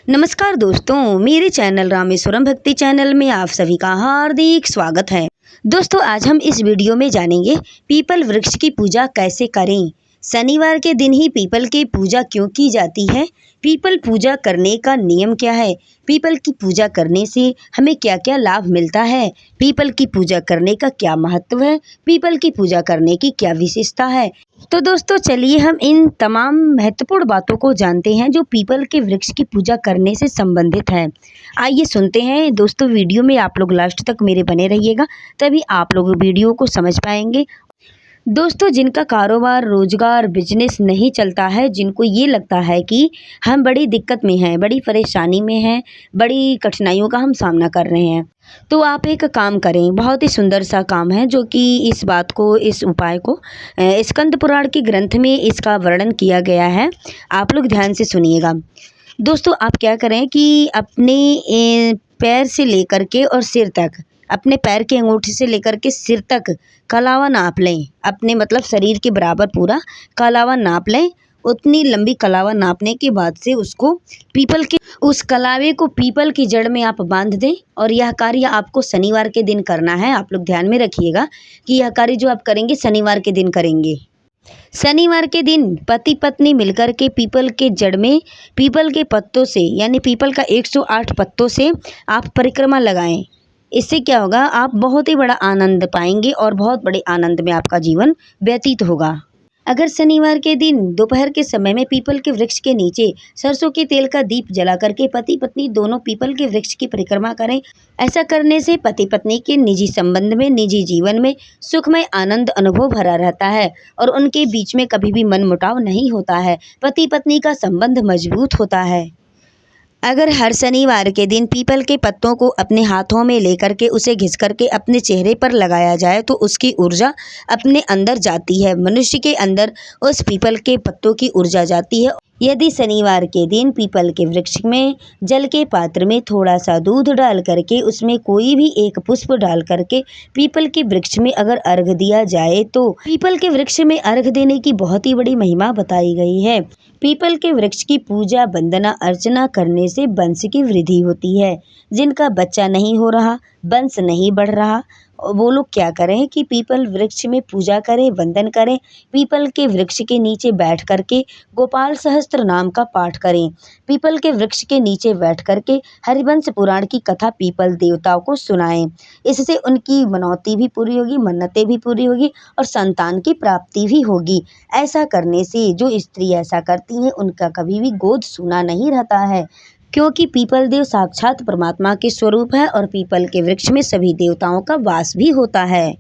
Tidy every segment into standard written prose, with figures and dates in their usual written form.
नमस्कार दोस्तों, मेरे चैनल रामेश्वरम भक्ति चैनल में आप सभी का हार्दिक स्वागत है। दोस्तों, आज हम इस वीडियो में जानेंगे पीपल वृक्ष की पूजा कैसे करें। शनिवार के दिन ही पीपल की पूजा क्यों की जाती है, पीपल पूजा करने का नियम क्या है, पीपल की पूजा करने से हमें क्या क्या लाभ मिलता है, पीपल की पूजा करने का क्या महत्व है, पीपल की पूजा करने की क्या विशेषता है। तो दोस्तों, चलिए हम इन तमाम महत्वपूर्ण बातों को जानते हैं जो पीपल के वृक्ष की पूजा करने से संबंधित है। आइए सुनते हैं दोस्तों, वीडियो में आप लोग लास्ट तक मेरे बने रहिएगा, तभी आप लोग वीडियो को समझ पाएंगे। दोस्तों, जिनका कारोबार रोजगार बिजनेस नहीं चलता है, जिनको ये लगता है कि हम बड़ी दिक्कत में हैं, बड़ी परेशानी में हैं, बड़ी कठिनाइयों का हम सामना कर रहे हैं, तो आप एक काम करें। बहुत ही सुंदर सा काम है जो कि इस बात को, इस उपाय को स्कंद पुराण के ग्रंथ में इसका वर्णन किया गया है। आप लोग ध्यान से सुनिएगा। दोस्तों, आप क्या करें कि अपने पैर से लेकर के और सिर तक, अपने पैर के अंगूठे से लेकर के सिर तक कलावा नाप लें। अपने मतलब शरीर के बराबर पूरा कलावा नाप लें। उतनी लंबी कलावा नापने के बाद से उसको पीपल के, उस कलावे को पीपल की जड़ में आप बांध दें। और यह कार्य आपको शनिवार के दिन करना है। आप लोग ध्यान में रखिएगा कि यह कार्य जो आप करेंगे शनिवार के दिन करेंगे। शनिवार के दिन पति पत्नी मिलकर के पीपल के जड़ में पीपल के पत्तों से, यानी पीपल का 108 पत्तों से आप परिक्रमा लगाएं। इससे क्या होगा, आप बहुत ही बड़ा आनंद पाएंगे और बहुत बड़े आनंद में आपका जीवन व्यतीत होगा। अगर शनिवार के दिन दोपहर के समय में पीपल के वृक्ष के नीचे सरसों के तेल का दीप जला करके पति पत्नी दोनों पीपल के वृक्ष की परिक्रमा करें। ऐसा करने से पति पत्नी के निजी संबंध में, निजी जीवन में सुखमय आनंद अनुभव भरा रहता है और उनके बीच में कभी भी मनमुटाव नहीं होता है। पति पत्नी का संबंध मजबूत होता है। अगर हर शनिवार के दिन पीपल के पत्तों को अपने हाथों में लेकर के उसे घिस करके अपने चेहरे पर लगाया जाए तो उसकी ऊर्जा अपने अंदर जाती है। मनुष्य के अंदर उस पीपल के पत्तों की ऊर्जा जाती है। यदि शनिवार के दिन पीपल के वृक्ष में जल के पात्र में थोड़ा सा दूध डाल करके उसमें कोई भी एक पुष्प डाल करके पीपल के वृक्ष में अगर अर्घ दिया जाए तो पीपल के वृक्ष में अर्घ देने की बहुत ही बड़ी महिमा बताई गई है। पीपल के वृक्ष की पूजा वंदना अर्चना करने से वंश की वृद्धि होती है। जिनका बच्चा नहीं हो रहा, वंश नहीं बढ़ रहा, वो लोग क्या करें कि पीपल वृक्ष में पूजा करें, वंदन करें। पीपल के वृक्ष के नीचे बैठ करके गोपाल सहस्त्र नाम का पाठ करें। पीपल के वृक्ष के नीचे बैठ करके हरिवंश पुराण की कथा पीपल देवताओं को सुनाएं। इससे उनकी मनौती भी पूरी होगी, मन्नतें भी पूरी होगी और संतान की प्राप्ति भी होगी। ऐसा करने से जो स्त्री ऐसा करती हैं उनका कभी भी गोद सूना नहीं रहता है, क्योंकि पीपल देव साक्षात परमात्मा के स्वरूप है और पीपल के वृक्ष में सभी देवताओं का वास भी होता है।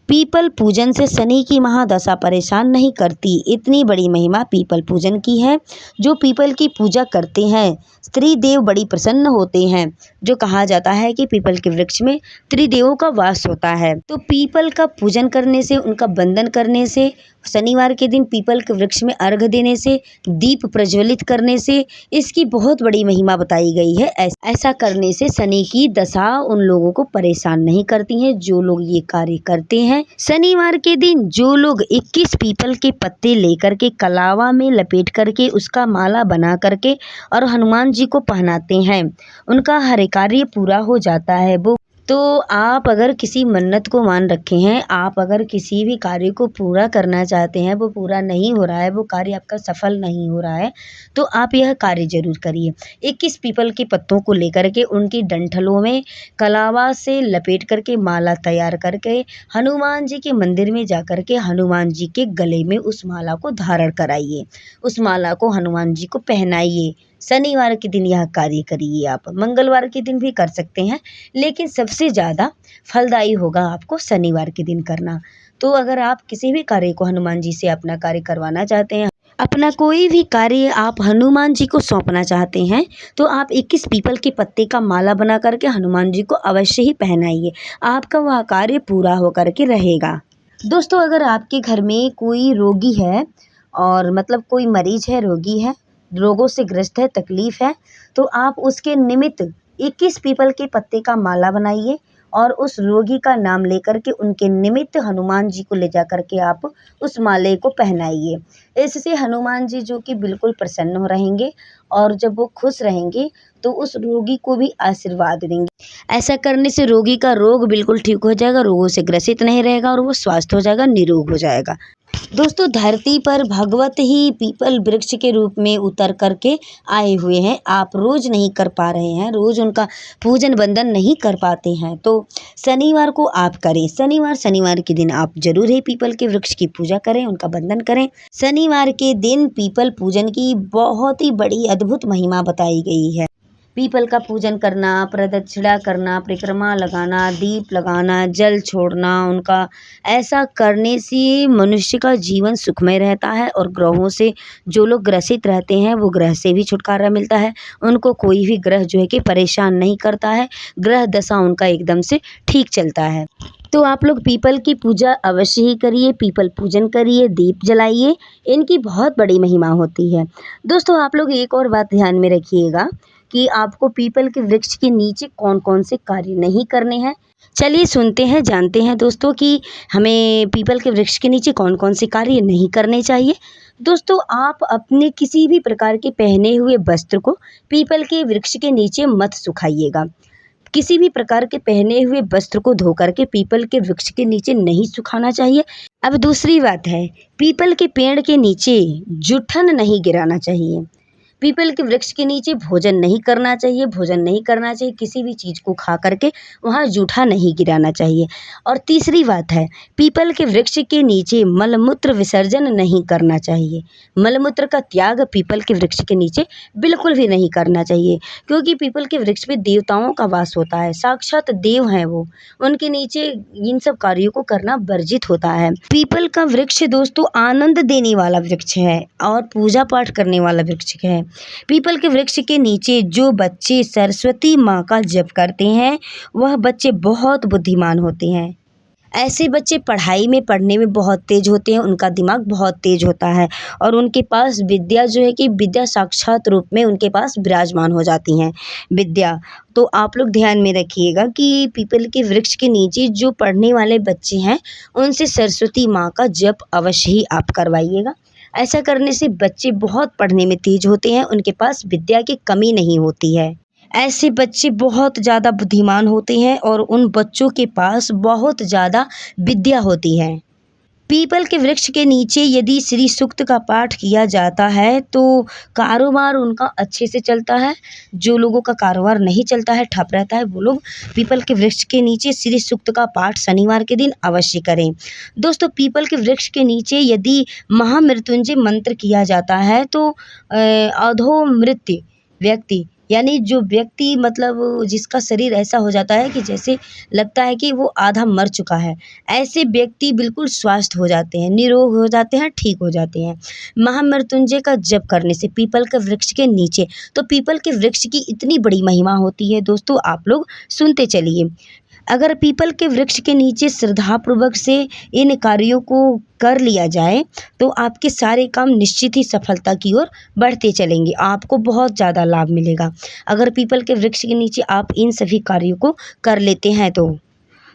पीपल पूजन से शनि की महादशा परेशान नहीं करती। इतनी बड़ी महिमा पीपल पूजन की है। जो पीपल की पूजा करते हैं स्त्री देव बड़ी प्रसन्न होते हैं। जो कहा जाता है कि पीपल के वृक्ष में त्रिदेवों का वास होता है। तो पीपल का पूजन करने से, उनका वंदन करने से, शनिवार के दिन पीपल के वृक्ष में अर्घ देने से, दीप प्रज्वलित करने से इसकी बहुत बड़ी महिमा बताई गई है। ऐसा करने से शनि की दशा उन लोगों को परेशान नहीं करती है जो लोग ये कार्य करते हैं। शनिवार के दिन जो लोग 21 पीपल के पत्ते लेकर के कलावा में लपेट करके उसका माला बना करके और हनुमान जी को पहनाते हैं, उनका हर कार्य पूरा हो जाता है। वो तो आप अगर किसी मन्नत को मान रखे हैं, आप अगर किसी भी कार्य को पूरा करना चाहते हैं, वो पूरा नहीं हो रहा है, वो कार्य आपका सफल नहीं हो रहा है, तो आप यह कार्य जरूर करिए। 21 पीपल के पत्तों को लेकर के उनकी डंठलों में कलावा से लपेट करके माला तैयार करके हनुमान जी के मंदिर में जा करके हनुमान जी के गले में उस माला को धारण कराइए। उस माला को हनुमान जी को पहनाइए। शनिवार के दिन यह कार्य करिए। आप मंगलवार के दिन भी कर सकते हैं, लेकिन सबसे ज़्यादा फलदायी होगा आपको शनिवार के दिन करना। तो अगर आप किसी भी कार्य को हनुमान जी से अपना कार्य करवाना चाहते हैं, अपना कोई भी कार्य आप हनुमान जी को सौंपना चाहते हैं, तो आप 21 पीपल के पत्ते का माला बना करके हनुमान जी को अवश्य ही पहनाइए। आपका वह कार्य पूरा होकर के रहेगा। दोस्तों, अगर आपके घर में कोई रोगी है और मतलब कोई मरीज है, रोगी है, रोगों से ग्रस्त है, तकलीफ है, तो आप उसके निमित्त 21 पीपल के पत्ते का माला बनाइए और उस रोगी का नाम लेकर के उनके निमित्त हनुमान जी को ले जा कर के आप उस माले को पहनाइए। इससे हनुमान जी जो कि बिल्कुल प्रसन्न हो रहेंगे और जब वो खुश रहेंगे तो उस रोगी को भी आशीर्वाद देंगे। ऐसा करने से रोगी का रोग बिल्कुल ठीक हो जाएगा, रोगों से ग्रसित नहीं रहेगा और वो स्वस्थ हो जाएगा, निरोग हो जाएगा। दोस्तों, धरती पर भगवत ही पीपल वृक्ष के रूप में उतर करके आए हुए हैं। आप रोज नहीं कर पा रहे हैं, रोज उनका पूजन वंदन नहीं कर पाते हैं, तो शनिवार को आप करें। शनिवार के दिन आप जरूर ही पीपल के वृक्ष की पूजा करें, उनका वंदन करें। शनिवार के दिन पीपल पूजन की बहुत ही बड़ी अद्भुत महिमा बताई गई है। पीपल का पूजन करना, प्रदक्षिणा करना, परिक्रमा लगाना, दीप लगाना, जल छोड़ना, उनका ऐसा करने से मनुष्य का जीवन सुखमय रहता है और ग्रहों से जो लोग ग्रसित रहते हैं वो ग्रह से भी छुटकारा मिलता है। उनको कोई भी ग्रह जो है कि परेशान नहीं करता है, ग्रह दशा उनका एकदम से ठीक चलता है। तो आप लोग पीपल की पूजा अवश्य ही करिए, पीपल पूजन करिए, दीप जलाइए, इनकी बहुत बड़ी महिमा होती है। दोस्तों, आप लोग एक और बात ध्यान में रखिएगा कि आपको पीपल के वृक्ष के नीचे कौन कौन से कार्य नहीं करने हैं। चलिए सुनते हैं, जानते हैं दोस्तों कि हमें पीपल के वृक्ष के नीचे कौन कौन से कार्य नहीं करने चाहिए। दोस्तों, आप अपने किसी भी प्रकार के पहने हुए वस्त्र को पीपल के वृक्ष के नीचे मत सुखाइएगा। किसी भी प्रकार के पहने हुए वस्त्र को धो करके पीपल के वृक्ष के नीचे नहीं सुखाना चाहिए। अब दूसरी बात है, पीपल के पेड़ के नीचे जूठन नहीं गिराना चाहिए। पीपल के वृक्ष के नीचे भोजन नहीं करना चाहिए, किसी भी चीज़ को खा करके वहाँ जूठा नहीं गिराना चाहिए। और तीसरी बात है, पीपल के वृक्ष के नीचे मलमूत्र विसर्जन नहीं करना चाहिए। मलमूत्र का त्याग पीपल के वृक्ष के नीचे बिल्कुल भी नहीं करना चाहिए, क्योंकि पीपल के वृक्ष में देवताओं का वास होता है, साक्षात देव हैं वो, उनके नीचे इन सब कार्यों को करना वर्जित होता है। पीपल का वृक्ष दोस्तों आनंद देने वाला वृक्ष है और पूजा पाठ करने वाला वृक्ष है। पीपल के वृक्ष के नीचे जो बच्चे सरस्वती माँ का जप करते हैं वह बच्चे बहुत बुद्धिमान होते हैं। ऐसे बच्चे पढ़ने में बहुत तेज होते हैं, उनका दिमाग बहुत तेज होता है और उनके पास विद्या जो है कि विद्या साक्षात रूप में उनके पास विराजमान हो जाती हैं विद्या। तो आप लोग ध्यान में रखिएगा कि पीपल के वृक्ष के नीचे जो पढ़ने वाले बच्चे हैं उनसे सरस्वती माँ का जप अवश्य ही आप करवाइएगा। ऐसा करने से बच्चे बहुत पढ़ने में तेज होते हैं, उनके पास विद्या की कमी नहीं होती है। ऐसे बच्चे बहुत ज़्यादा बुद्धिमान होते हैं और उन बच्चों के पास बहुत ज़्यादा विद्या होती है। पीपल के वृक्ष के नीचे यदि श्री सूक्त का पाठ किया जाता है तो कारोबार उनका अच्छे से चलता है। जो लोगों का कारोबार नहीं चलता है, ठप रहता है, वो लोग पीपल के वृक्ष के नीचे श्री सूक्त का पाठ शनिवार के दिन अवश्य करें। दोस्तों, पीपल के वृक्ष के नीचे यदि महामृत्युंजय मंत्र किया जाता है तो अधोमृत्यु व्यक्ति, यानी जो व्यक्ति मतलब जिसका शरीर ऐसा हो जाता है कि जैसे लगता है कि वो आधा मर चुका है, ऐसे व्यक्ति बिल्कुल स्वस्थ हो जाते हैं, निरोग हो जाते हैं, ठीक हो जाते हैं महामृत्युंजय का जप करने से पीपल के वृक्ष के नीचे। तो पीपल के वृक्ष की इतनी बड़ी महिमा होती है दोस्तों, आप लोग सुनते चलिए। अगर पीपल के वृक्ष के नीचे श्रद्धापूर्वक से इन कार्यों को कर लिया जाए तो आपके सारे काम निश्चित ही सफलता की ओर बढ़ते चलेंगे, आपको बहुत ज़्यादा लाभ मिलेगा अगर पीपल के वृक्ष के नीचे आप इन सभी कार्यों को कर लेते हैं तो।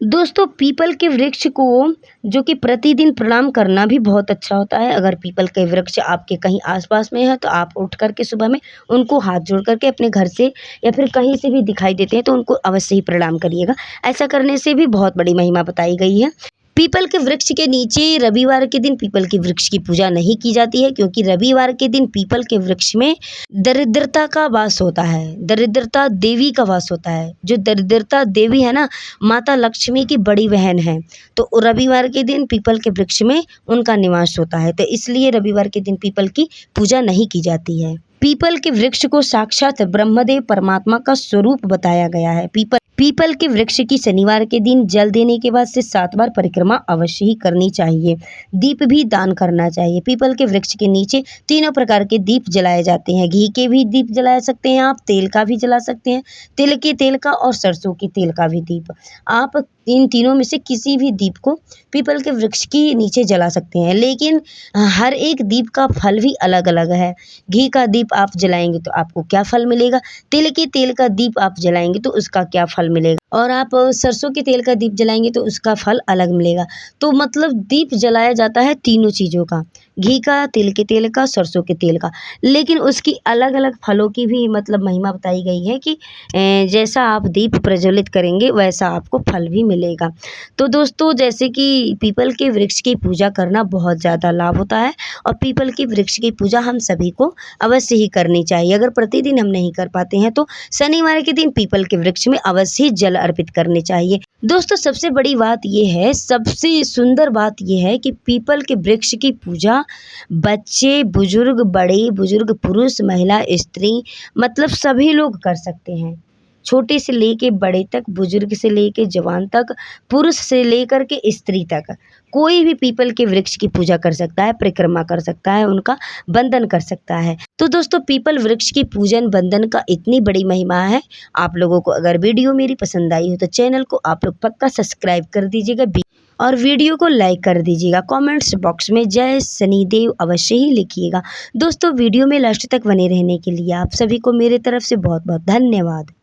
दोस्तों, पीपल के वृक्ष को जो कि प्रतिदिन प्रणाम करना भी बहुत अच्छा होता है। अगर पीपल के वृक्ष आपके कहीं आसपास में है तो आप उठ करके सुबह में उनको हाथ जोड़ करके अपने घर से या फिर कहीं से भी दिखाई देते हैं तो उनको अवश्य ही प्रणाम करिएगा। ऐसा करने से भी बहुत बड़ी महिमा बताई गई है। पीपल के वृक्ष के नीचे रविवार के दिन पीपल के वृक्ष की पूजा नहीं की जाती है, क्योंकि रविवार के दिन पीपल के वृक्ष में दरिद्रता का वास होता है, दरिद्रता देवी का वास होता है। जो दरिद्रता देवी है ना, माता लक्ष्मी की बड़ी बहन है, तो रविवार के दिन पीपल के वृक्ष में उनका निवास होता है, तो इसलिए रविवार के दिन पीपल की पूजा नहीं की जाती है। पीपल के वृक्ष को साक्षात ब्रह्मदेव परमात्मा का स्वरूप बताया गया है। पीपल के वृक्ष की शनिवार के दिन जल देने के बाद से 7 बार परिक्रमा अवश्य ही करनी चाहिए। दीप भी दान करना चाहिए। पीपल के वृक्ष के नीचे 3 प्रकार के दीप जलाए जाते हैं। घी के भी दीप जला सकते हैं आप, तेल का भी जला सकते हैं, तिल के तेल का और सरसों के तेल का भी दीप। आप इन तीनों में से किसी भी दीप को पीपल के वृक्ष के नीचे जला सकते हैं, लेकिन हर एक दीप का फल भी अलग अलग है। घी का दीप आप जलाएंगे तो आपको क्या फल मिलेगा, तिल के तेल का दीप आप जलाएंगे तो उसका क्या फल मिलेगा, और आप सरसों के तेल का दीप जलाएंगे तो उसका फल अलग मिलेगा। तो मतलब दीप जलाया जाता है तीनों चीज़ों का, घी का, तिल के तेल का, सरसों के तेल का, लेकिन उसकी अलग अलग फलों की भी मतलब महिमा बताई गई है कि जैसा आप दीप प्रज्वलित करेंगे वैसा आपको फल भी मिलेगा। तो दोस्तों, जैसे कि पीपल के वृक्ष की पूजा करना बहुत ज़्यादा लाभ होता है और पीपल के वृक्ष की पूजा हम सभी को अवश्य ही करनी चाहिए। अगर प्रतिदिन हम नहीं कर पाते हैं तो शनिवार के दिन पीपल के वृक्ष में अवश्य ही जल अर्पित करने चाहिए। दोस्तों, सबसे बड़ी बात ये है, सबसे सुंदर बात ये है कि पीपल के वृक्ष की पूजा बच्चे, बुजुर्ग, बड़े बुजुर्ग, पुरुष, महिला, स्त्री, मतलब सभी लोग कर सकते हैं। छोटे से लेके बड़े तक, बुजुर्ग से लेके जवान तक, पुरुष से लेकर के स्त्री तक, कोई भी पीपल के वृक्ष की पूजा कर सकता है, परिक्रमा कर सकता है, उनका बंदन कर सकता है। तो दोस्तों, पीपल वृक्ष की पूजन बंदन का इतनी बड़ी महिमा है। आप लोगों को अगर वीडियो मेरी पसंद आई हो तो चैनल को आप लोग पक्का सब्सक्राइब कर दीजिएगा और वीडियो को लाइक कर दीजिएगा। कमेंट्स बॉक्स में जय शनिदेव अवश्य ही लिखिएगा। दोस्तों, वीडियो में लास्ट तक बने रहने के लिए आप सभी को मेरे तरफ से बहुत बहुत धन्यवाद।